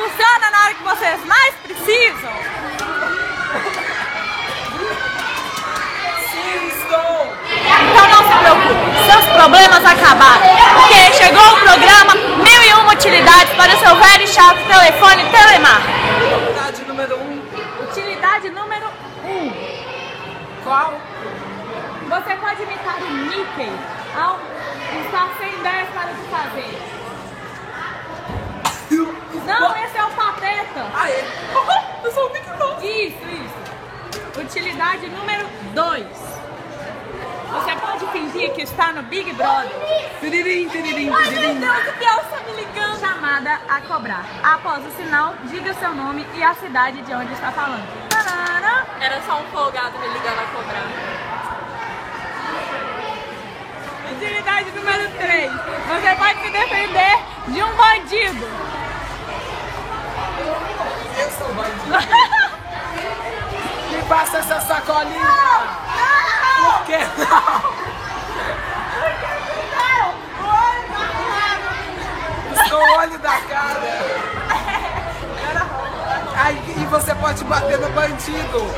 funciona na hora que vocês mais precisam? Sim, estou! Então não se preocupe, seus problemas acabaram. Porque chegou o programa 1001 utilidades para o seu velho e chato telefone Telemar. Utilidade número 1. Utilidade número 1. Qual? Você pode imitar o Mickey ao estar sem ideias para o que fazer. Não, esse é o Pateta. Ah, é? Eu sou o Mickey Mouse. Isso. Utilidade número 2. Você pode fingir que está no Big Brother. Tiririm, tiririm, Ai, meu tiririm. Deus, o Biel está me ligando. Chamada a cobrar. Após o sinal, diga o seu nome e a cidade de onde está falando. Tarara. Era só um folgado me ligando a cobrar. Utilidade número 3. Você pode se defender de um bandido. Eu sou o bandido. Me passa essa sacolinha. Por que não? Estou o olho da cara. Aí, e você pode bater no bandido.